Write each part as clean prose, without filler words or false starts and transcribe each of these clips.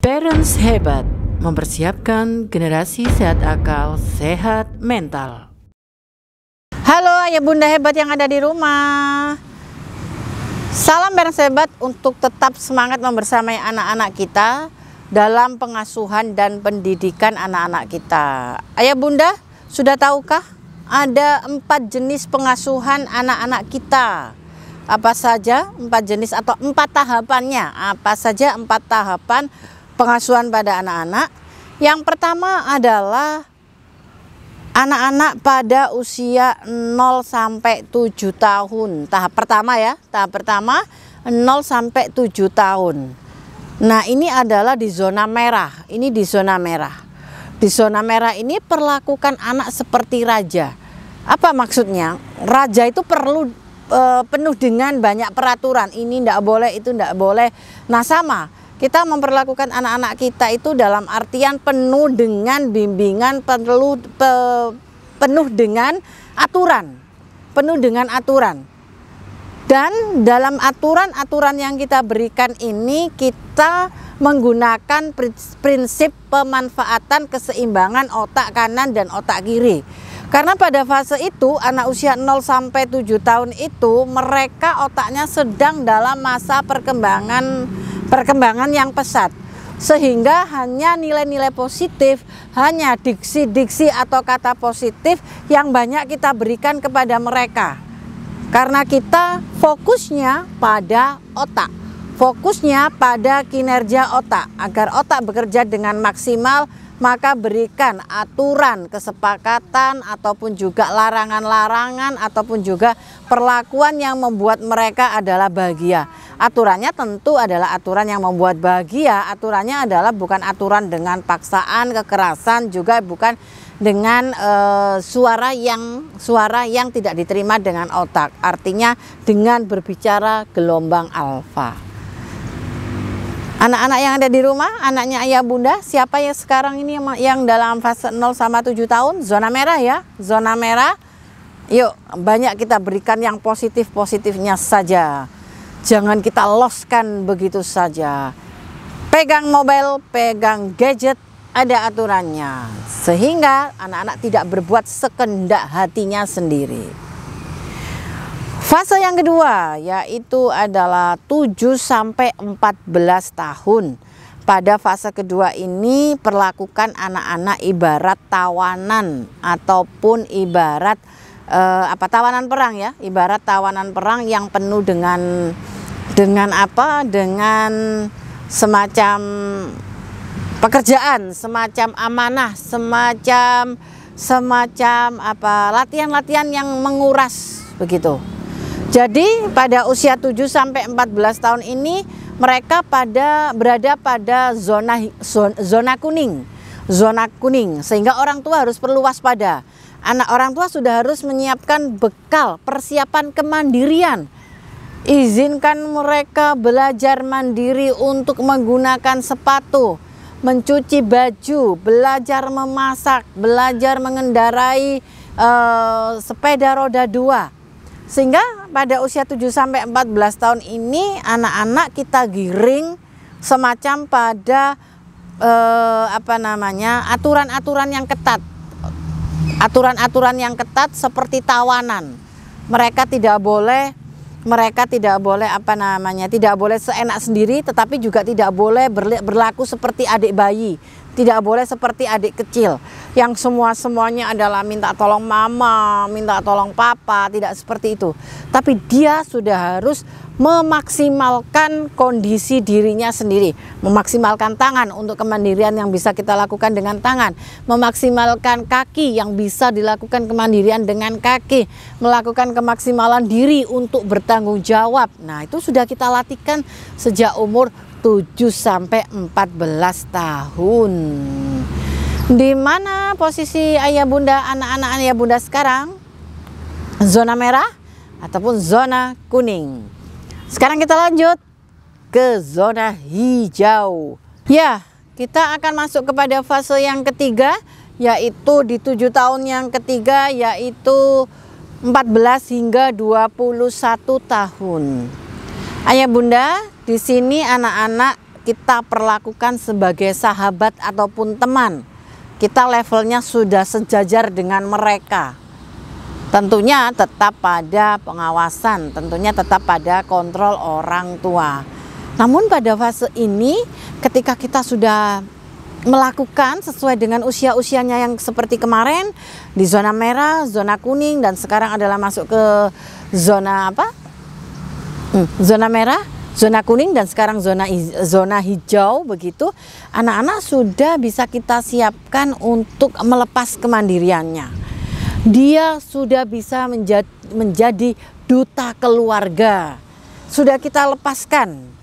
Parents Hebat mempersiapkan generasi sehat akal, sehat mental. Halo ayah bunda hebat yang ada di rumah. Salam Parents Hebat untuk tetap semangat membersamai anak-anak kita dalam pengasuhan dan pendidikan anak-anak kita. Ayah bunda, sudah tahukah ada 4 jenis pengasuhan anak-anak kita? Apa saja 4 jenis atau 4 tahapannya? Apa saja 4 tahapan pengasuhan pada anak-anak? Yang pertama adalah anak-anak pada usia 0 sampai 7 tahun. Tahap pertama ya, tahap pertama 0 sampai 7 tahun. Nah, ini adalah di zona merah. Ini di zona merah. Di zona merah ini perlakukan anak seperti raja. Apa maksudnya? Raja itu perlu penuh dengan banyak peraturan. Ini tidak boleh, itu tidak boleh. Nah, sama. Kita memperlakukan anak-anak kita itu dalam artian penuh dengan bimbingan, penuh dengan aturan. Penuh dengan aturan. Dan dalam aturan-aturan yang kita berikan ini, kita menggunakan prinsip pemanfaatan keseimbangan otak kanan dan otak kiri. Karena pada fase itu, anak usia 0 sampai 7 tahun itu, mereka otaknya sedang dalam masa perkembangan yang pesat. Sehingga hanya nilai-nilai positif, hanya diksi-diksi atau kata positif yang banyak kita berikan kepada mereka. Karena kita fokusnya pada otak, fokusnya pada kinerja otak. Agar otak bekerja dengan maksimal, maka berikan aturan, kesepakatan, ataupun juga larangan-larangan, ataupun juga perlakuan yang membuat mereka adalah bahagia. Aturannya tentu adalah aturan yang membuat bahagia. Aturannya adalah bukan aturan dengan paksaan, kekerasan, juga bukan dengan suara yang tidak diterima dengan otak. Artinya dengan berbicara gelombang alfa. Anak-anak yang ada di rumah, anaknya ayah bunda, siapa yang sekarang ini yang dalam fase 0 sama 7 tahun? Zona merah ya, zona merah. Yuk, banyak kita berikan yang positif-positifnya saja. Jangan kita loskan begitu saja. Pegang mobile, pegang gadget, ada aturannya. Sehingga anak-anak tidak berbuat sekendak hatinya sendiri. Fase yang kedua yaitu adalah 7 sampai 14 tahun. Pada fase kedua ini perlakukan anak-anak ibarat tawanan ataupun ibarat tawanan perang ya, ibarat tawanan perang yang penuh dengan semacam pekerjaan, semacam amanah, semacam latihan-latihan yang menguras begitu. Jadi pada usia 7 sampai 14 tahun ini mereka berada pada zona kuning. Zona kuning, sehingga orang tua harus perlu waspada. Orang tua sudah harus menyiapkan bekal persiapan kemandirian. Izinkan mereka belajar mandiri untuk menggunakan sepatu, mencuci baju, belajar memasak, belajar mengendarai sepeda roda 2. Sehingga pada usia 7 sampai 14 tahun ini anak-anak kita giring semacam pada aturan-aturan yang ketat. Aturan-aturan yang ketat seperti tawanan. Mereka tidak boleh tidak boleh seenak sendiri, tetapi juga tidak boleh berlaku seperti adik bayi. Tidak boleh seperti adik kecil yang semuanya adalah minta tolong mama, minta tolong papa, tidak seperti itu. Tapi dia sudah harus memaksimalkan kondisi dirinya sendiri, memaksimalkan tangan untuk kemandirian yang bisa kita lakukan dengan tangan, memaksimalkan kaki yang bisa dilakukan kemandirian dengan kaki, melakukan kemaksimalan diri untuk bertanggung jawab. Nah, itu sudah kita latihkan sejak umur 7 sampai 14 tahun. Di mana posisi ayah bunda, anak-anak ayah bunda sekarang? Zona merah ataupun zona kuning. Sekarang kita lanjut ke zona hijau. Ya, kita akan masuk kepada fase yang ketiga, yaitu di 7 tahun yang ketiga, yaitu 14 hingga 21 tahun. Ayah bunda, di sini anak-anak kita perlakukan sebagai sahabat ataupun teman. Kita levelnya sudah sejajar dengan mereka. Tentunya tetap pada pengawasan, tentunya tetap pada kontrol orang tua. Namun pada fase ini ketika kita sudah melakukan sesuai dengan usia-usianya yang seperti kemarin di zona merah, zona kuning, dan sekarang adalah masuk ke zona apa? Zona merah, zona kuning, dan sekarang zona hijau begitu. Anak-anak sudah bisa kita siapkan untuk melepas kemandiriannya. Dia sudah bisa menjadi duta keluarga. Sudah kita lepaskan.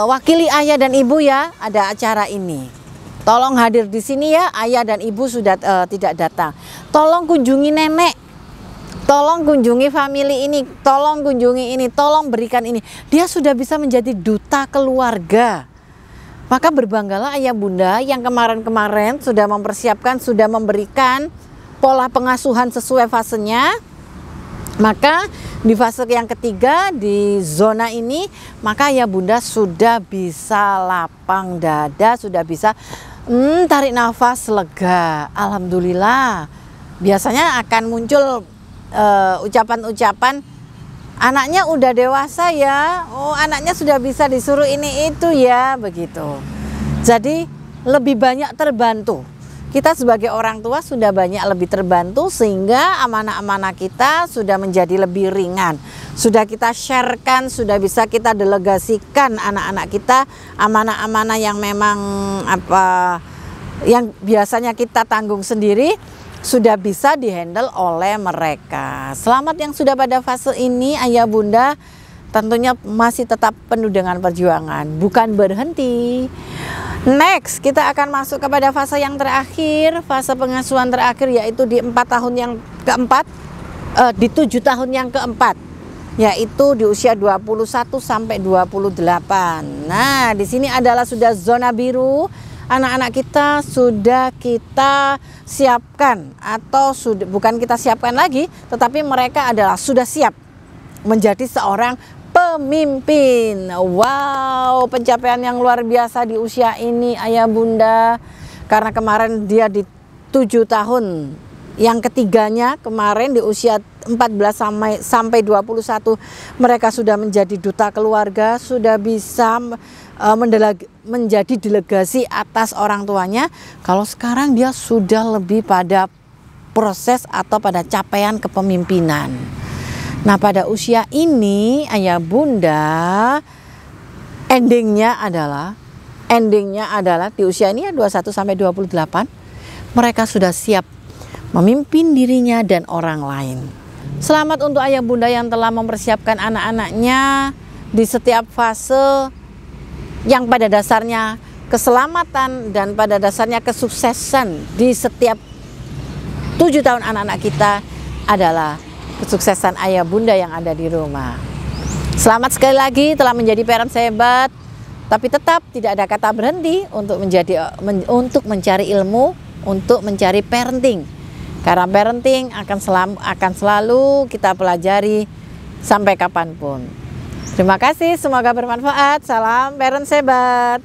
Wakili ayah dan ibu ya, ada acara ini. Tolong hadir di sini ya, ayah dan ibu sudah tidak datang. Tolong kunjungi nenek. Tolong kunjungi family ini, tolong kunjungi ini, tolong berikan ini. Dia sudah bisa menjadi duta keluarga. Maka berbanggalah ayah bunda yang kemarin-kemarin sudah mempersiapkan, sudah memberikan pola pengasuhan sesuai fasenya. Maka di fase yang ketiga di zona ini, maka ayah bunda sudah bisa lapang dada, sudah bisa tarik nafas lega. Alhamdulillah. Biasanya akan muncul ucapan-ucapan, anaknya udah dewasa ya, oh anaknya sudah bisa disuruh ini itu ya, begitu. Jadi lebih banyak terbantu. Kita sebagai orang tua sudah banyak lebih terbantu sehingga amanah-amanah kita sudah menjadi lebih ringan. Sudah kita sharekan, sudah bisa kita delegasikan anak-anak kita amanah-amanah yang memang yang biasanya kita tanggung sendiri, sudah bisa dihandle oleh mereka. Selamat yang sudah pada fase ini ayah bunda, tentunya masih tetap penuh dengan perjuangan, bukan berhenti. Next, kita akan masuk kepada fase yang terakhir, fase pengasuhan terakhir, yaitu di 4 tahun yang keempat, di 7 tahun yang keempat, yaitu di usia 21 sampai 28. Nah, di sini adalah sudah zona biru. Anak-anak kita sudah kita siapkan, atau sudah bukan kita siapkan lagi, tetapi mereka adalah sudah siap menjadi seorang pemimpin. Wow, pencapaian yang luar biasa di usia ini ayah bunda. Karena kemarin dia di 7 tahun yang ketiganya, kemarin di usia 14 sampai 21 mereka sudah menjadi duta keluarga, sudah bisa menjadi delegasi atas orang tuanya. Kalau sekarang dia sudah lebih pada proses atau pada capaian kepemimpinan. Nah, pada usia ini ayah bunda, endingnya adalah di usia ini ya 21 sampai 28 mereka sudah siap memimpin dirinya dan orang lain. Selamat untuk ayah bunda yang telah mempersiapkan anak-anaknya di setiap fase yang pada dasarnya keselamatan dan pada dasarnya kesuksesan di setiap 7 tahun anak-anak kita adalah kesuksesan ayah bunda yang ada di rumah. Selamat sekali lagi telah menjadi parents hebat, tapi tetap tidak ada kata berhenti untuk mencari ilmu, untuk mencari parenting. Karena parenting akan selalu kita pelajari sampai kapanpun. Terima kasih, semoga bermanfaat. Salam parents hebat.